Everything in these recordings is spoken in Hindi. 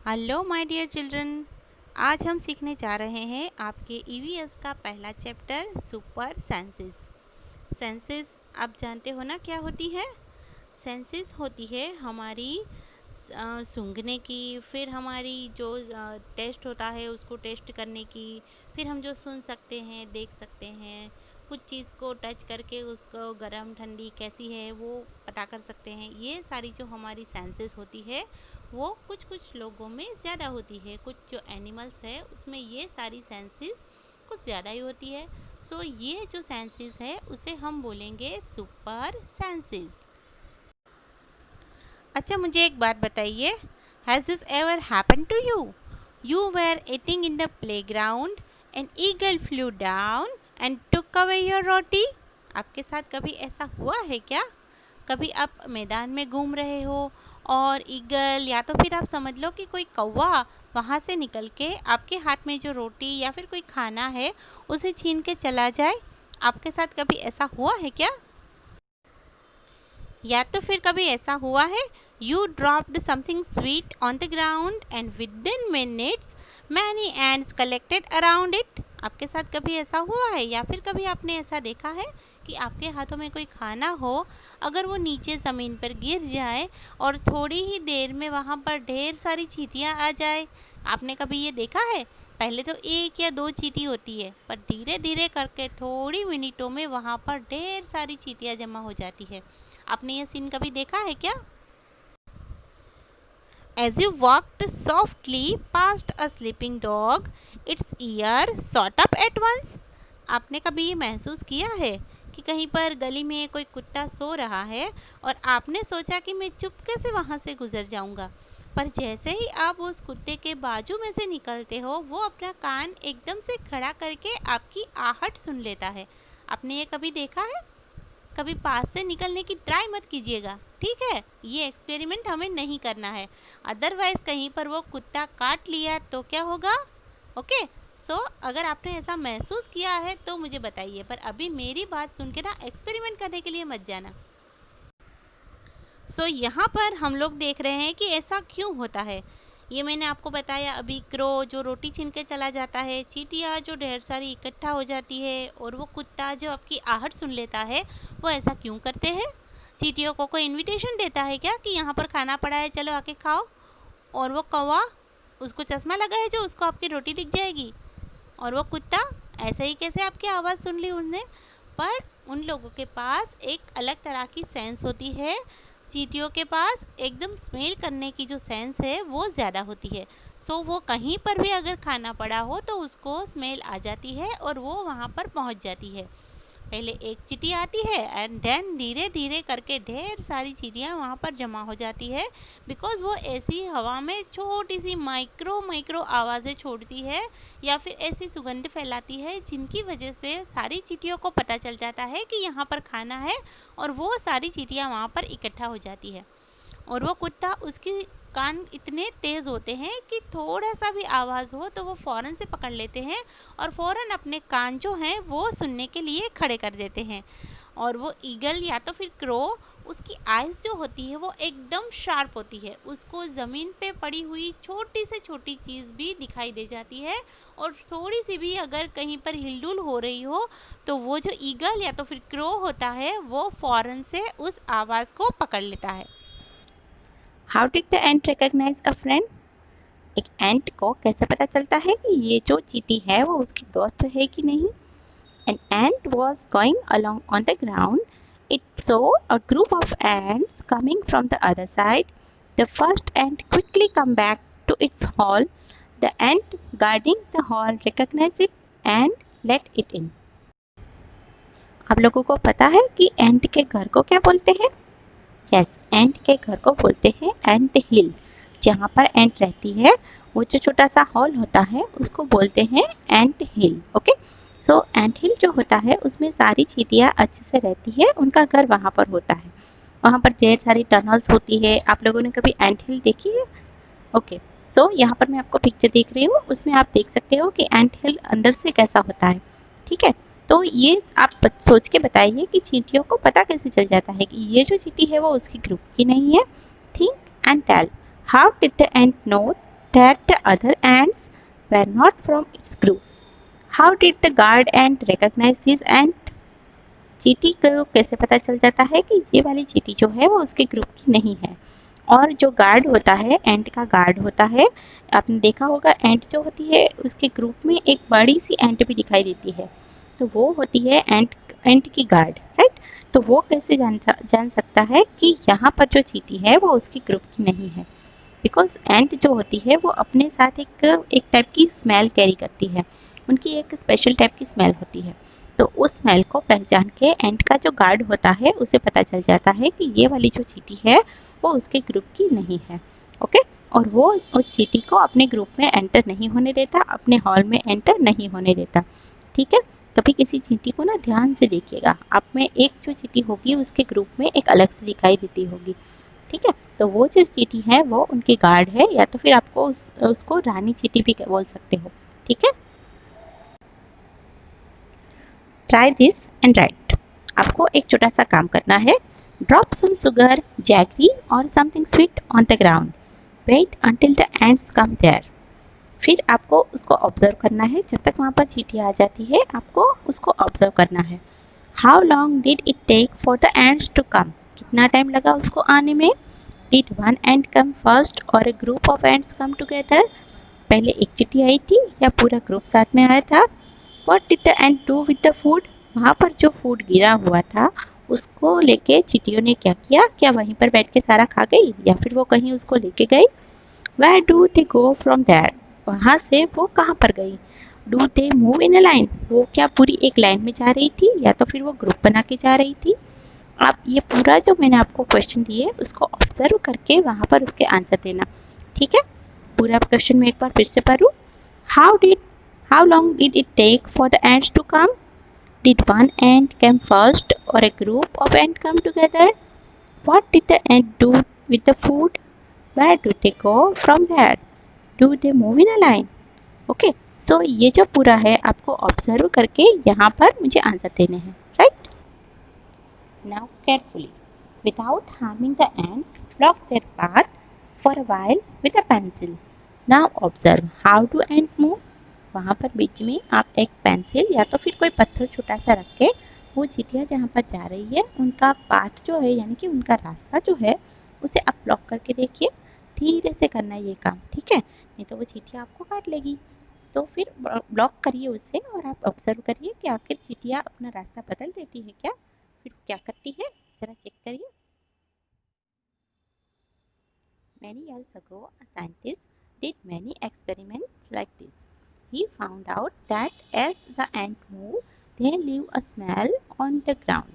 Hello my dear children. आज हम सीखने जा रहे हैं आपके ईवीएस का पहला चैप्टर सुपर सेंसेस। सेंसेस आप जानते हो ना क्या होती है? सेंसेस होती है हमारी सूंघने की, फिर हमारी जो टेस्ट होता है उसको टेस्ट करने की, फिर हम जो सुन सकते हैं, देख सकते हैं, कुछ चीज़ को टच करके उसको गर्म ठंडी कैसी है वो पता कर सकते हैं। ये सारी जो हमारी सेंसेस होती है वो कुछ कुछ लोगों में ज़्यादा होती है, कुछ जो एनिमल्स है उसमें ये सारी सेंसेस कुछ ज़्यादा ही होती है। सो ये जो सेंसेस है उसे हम बोलेंगे सुपर सेंसेस। अच्छा, मुझे एक बात बताइए, has this ever happen to you? You were eating in the playground and eagle flew down and took away your roti. आपके साथ कभी ऐसा हुआ है क्या? कभी आप मैदान में घूम रहे हो और ईगल या तो फिर आप समझ लो कि कोई कौवा वहाँ से निकल के आपके हाथ में जो रोटी या फिर कोई खाना है उसे छीन के चला जाए। आपके साथ कभी ऐसा हुआ है क्या? या तो फिर कभी ऐसा हुआ है, you dropped something sweet on the ground and with in minutes many ends collected around it. आपके साथ कभी ऐसा हुआ है? या फिर कभी आपने ऐसा देखा है कि आपके हाथों में कोई खाना हो, अगर वो नीचे ज़मीन पर गिर जाए और थोड़ी ही देर में वहाँ पर ढेर सारी चींटियाँ आ जाए। आपने कभी ये देखा है? पहले तो एक या दो चींटी होती है, पर धीरे धीरे करके थोड़ी मिनटों में वहाँ पर ढेर सारी चींटियाँ जमा हो जाती है। आपने ये सीन कभी देखा है क्या? As you walked softly past a sleeping dog, its ear shot up at once. आपने कभी ये महसूस किया है कि कहीं पर गली में कोई कुत्ता सो रहा है और आपने सोचा कि मैं चुपके से वहां से गुजर जाऊंगा, पर जैसे ही आप उस कुत्ते के बाजू में से निकलते हो वो अपना कान एकदम से खड़ा करके आपकी आहट सुन लेता है। आपने ये कभी देखा है? कभी पास से निकलने की ट्राई मत कीजिएगा, ठीक है? ये एक्सपेरिमेंट हमें नहीं करना है, अदरवाइज कहीं पर वो कुत्ता काट लिया तो क्या होगा? ओके। सो अगर आपने ऐसा महसूस किया है तो मुझे बताइए, पर अभी मेरी बात सुन के ना एक्सपेरिमेंट करने के लिए मत जाना। सो यहाँ पर हम लोग देख रहे हैं कि ऐसा क्यों होता है। ये मैंने आपको बताया अभी, क्रो जो रोटी छीन के चला जाता है, चींटियाँ जो ढेर सारी इकट्ठा हो जाती है, और वो कुत्ता जो आपकी आहट सुन लेता है, वो ऐसा क्यों करते हैं? चींटियों को कोई इनविटेशन देता है क्या कि यहाँ पर खाना पड़ा है, चलो आके खाओ? और वो कौवा, उसको चश्मा लगा है जो उसको आपकी रोटी दिख जाएगी? और वो कुत्ता ऐसे ही कैसे आपकी आवाज़ सुन ली उसने? पर उन लोगों के पास एक अलग तरह की सेंस होती है। चींटियों के पास एकदम स्मेल करने की जो सेंस है वो ज़्यादा होती है। सो वो कहीं पर भी अगर खाना पड़ा हो तो उसको स्मेल आ जाती है और वो वहाँ पर पहुँच जाती है। पहले एक चींटी आती है एंड देन धीरे धीरे करके ढेर सारी चींटियाँ वहाँ पर जमा हो जाती है, बिकॉज वो ऐसी हवा में छोटी सी माइक्रो माइक्रो आवाज़ें छोड़ती है या फिर ऐसी सुगंध फैलाती है जिनकी वजह से सारी चींटियों को पता चल जाता है कि यहाँ पर खाना है, और वो सारी चींटियाँ वहाँ पर इकट्ठा हो जाती है। और वो कुत्ता, उसके कान इतने तेज़ होते हैं कि थोड़ा सा भी आवाज़ हो तो वो फ़ौरन से पकड़ लेते हैं और फ़ौरन अपने कान जो हैं वो सुनने के लिए खड़े कर देते हैं। और वो ईगल या तो फिर क्रो, उसकी आइज़ जो होती है वो एकदम शार्प होती है, उसको ज़मीन पे पड़ी हुई छोटी से छोटी चीज़ भी दिखाई दे जाती है, और थोड़ी सी भी अगर कहीं पर हिलडुल हो रही हो तो वो जो ईगल या तो फिर क्रो होता है वो फ़ौरन से उस आवाज़ को पकड़ लेता है। How did the ant recognise a friend? एक एंट को कैसे पता चलता है कि ये जो चींटी है वो उसकी दोस्त है कि नहीं? An ant was going along on the ground. It saw a group of ants coming from the other side. The first ant quickly come back to its hole. The ant guarding the hole recognized it and let it in. आप लोगों को पता है कि एंट के घर को क्या बोलते हैं? यस, एंट के घर को बोलते हैं एंट हिल। जहाँ पर एंट रहती है वो जो छोटा सा हॉल होता है उसको बोलते हैं एंट हिल। ओके। सो एंट हिल जो होता है उसमें सारी चींटियाँ अच्छे से रहती है, उनका घर वहाँ पर होता है। वहाँ पर ढेर सारी टनल्स होती है। आप लोगों ने कभी एंट हिल देखी है? ओके। सो यहाँ पर मैं आपको पिक्चर देख रही हूँ, उसमें आप देख सकते हो कि एंट हिल अंदर से कैसा होता है। ठीक है। तो ये आप सोच के बताइए कि चींटियों को पता कैसे चल जाता है कि ये जो चींटी है वो उसकी ग्रुप की नहीं है? Think and tell, how did the ant know that the other ants were not from its group. How did the guard ant recognize this ant? चींटी को कैसे पता चल जाता है कि ये वाली चींटी जो है वो उसके ग्रुप की नहीं है। और जो गार्ड होता है, एंट का गार्ड होता है, आपने देखा होगा एंट जो होती है उसके ग्रुप में एक बड़ी सी एंट भी दिखाई देती है, तो वो होती है एंट की गार्ड, राइट। तो वो कैसे जान सकता है कि यहाँ पर जो चींटी है वो उसके ग्रुप की नहीं है? बिकॉज एंट जो होती है वो अपने साथ एक टाइप की स्मेल कैरी करती है, उनकी एक स्पेशल टाइप की स्मेल होती है। तो उस स्मेल को पहचान के एंट का जो गार्ड होता है उसे पता चल जाता है कि ये वाली जो चींटी है वो उसके ग्रुप की नहीं है। ओके, और वो उस चींटी को अपने ग्रुप में एंटर नहीं होने देता, अपने हॉल में एंटर नहीं होने देता। ठीक है, कभी किसी चींटी को ना ध्यान से देखिएगा, आप में एक जो चींटी होगी उसके ग्रुप में एक अलग से दिखाई देती होगी। ठीक है, तो वो जो चींटी है वो उनकी गार्ड है, या तो फिर आपको उसको रानी चींटी भी बोल सकते हो। ठीक है, ट्राई दिस एंड राइट। आपको एक छोटा सा काम करना है। ड्रॉप सम शुगर, जैगरी और something sweet on the ground, wait until the ants come there. फिर आपको उसको ऑब्जर्व करना है, जब तक वहाँ पर चींटी आ जाती है आपको उसको ऑब्जर्व करना है। How long did it take for the ants to come, कितना टाइम लगा उसको आने में। Did one ant come first और a group of ants come together, पहले एक चींटी आई थी या पूरा ग्रुप साथ में आया था। What did the ant do with the food, वहाँ पर जो फूड गिरा हुआ था उसको लेके चींटियों ने क्या किया, क्या वहीं पर बैठ के सारा खा गई या फिर वो कहीं उसको लेके गई। Where do they go from there, वहाँ से वो कहाँ पर गई। Do they move in a line, वो क्या पूरी एक लाइन में जा रही थी या तो फिर वो ग्रुप बना के जा रही थी। आप ये पूरा जो मैंने आपको क्वेश्चन दिए उसको ऑब्जर्व करके वहाँ पर उसके आंसर देना। ठीक है, पूरा क्वेश्चन में एक बार फिर से पढ़ूँ। How long did it take for the ants to come, did one ant come first और a group of ant come together, what did the ant do with the food, where do they go from there, do they move in a line. Okay, so ये जो पूरा है आपको ऑब्जर्व करके यहाँ पर मुझे आंसर देने हैं, right. Now carefully, without harming the ants, block their path for a while with a pencil. Now observe how do ants move. वहाँ पर बीच में आप एक पेंसिल या तो फिर कोई पत्थर छोटा सा रख के वो चींटियाँ जहाँ पर जा रही है उनका पाथ जो है यानी कि उनका रास्ता जो है उसे आप ब्लॉक करके देखिए। धीरे से करना है ये काम, ठीक है, नहीं तो वो चींटियाँ आपको काट लेगी। तो फिर ब्लॉक करिए उससे और आप ऑब्जर्व करिए कि आखिर चींटियाँ अपना रास्ता बदल देती है क्या, फिर क्या करती है, जरा चेक करिए। Many years ago, a scientist did many experiments like this. He found out that as the ants move, they leave a smell on the ground.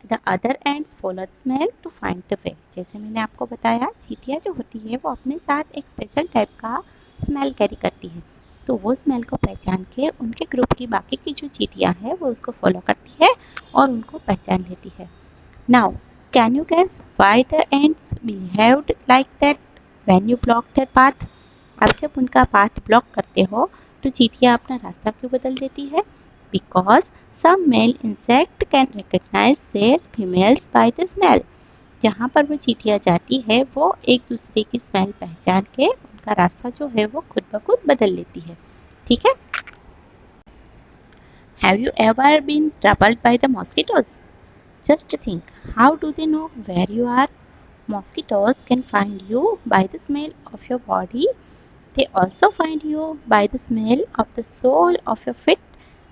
The other ants follow the smell to find the way. जैसे मैंने आपको बताया, चींटियाँ जो होती है वो अपने साथ एक स्पेशल टाइप का स्मेल कैरी करती है, तो वो स्मेल को पहचान के उनके ग्रुप की बाकी की जो चींटियाँ हैं वो उसको फॉलो करती है और उनको पहचान लेती है। Now, can you guess why the ants behaved like that when you blocked their path? अब जब उनका पाथ ब्लॉक करते हो तो चींटियाँ अपना रास्ता क्यों बदल देती है? Because some male insect can recognize their females by the smell. जहाँ पर वो चींटियाँ जाती है वो एक दूसरे की स्मेल पहचान के उनका रास्ता जो है वो खुद ब खुद बदल लेती है। ठीक है? Have you ever been troubled by the mosquitoes? Just think, how do they know where you are? Mosquitoes can find you by the smell of your body. They also find you by the smell of the sole of your feet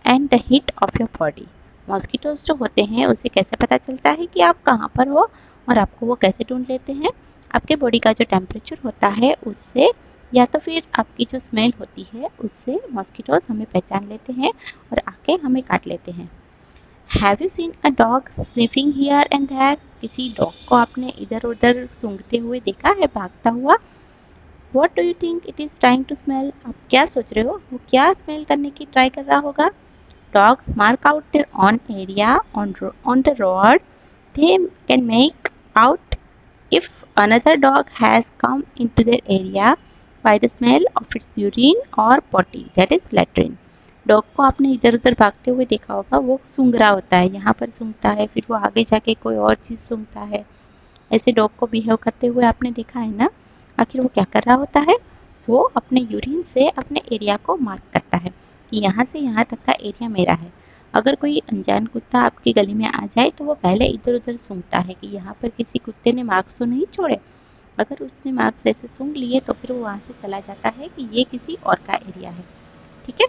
and the heat of your body. Mosquitoes जो होते हैं उसे कैसे पता चलता है कि आप कहाँ पर हो और आपको वो कैसे ढूंढ लेते हैं? आपके बॉडी का जो टेम्परेचर होता है उससे या तो फिर आपकी जो स्मेल होती है उससे मॉस्किटोज हमें पहचान लेते हैं और आके हमें काट लेते हैं। Have you seen a dog sniffing here and there? किसी डॉग को आपने इधर उधर सूंघते हुए देखा है, भागता हुआ? What do you think it is trying to smell? आप क्या सोच रहे हो वो क्या स्मेल करने की ट्राई कर रहा होगा? Dogs mark out their own area on the road. They can make out if another dog has come into their area by the smell of its urine or potty, that is latrine. Dog को आपने इधर उधर भागते हुए देखा होगा, वो सूंघ रहा होता है, यहाँ पर सूंघता है, फिर वो आगे जाके कोई और चीज़ सूंघता है। ऐसे डॉग को बिहेव करते हुए आपने देखा है ना? आखिर वो क्या कर रहा होता है? वो अपने यूरिन से अपने एरिया को मार्क करता है कि यहाँ से यहाँ तक का एरिया मेरा है। अगर कोई अनजान कुत्ता आपकी गली में आ जाए तो वो पहले इधर-उधर सूंघता है कि यहाँ पर किसी कुत्ते ने मार्क्स तो नहीं छोड़े। अगर उसने मार्क्स ऐसे सूंघ लिए तो फिर वो वहाँ से चला जाता है कि ये किसी और का एरिया है। ठीक है?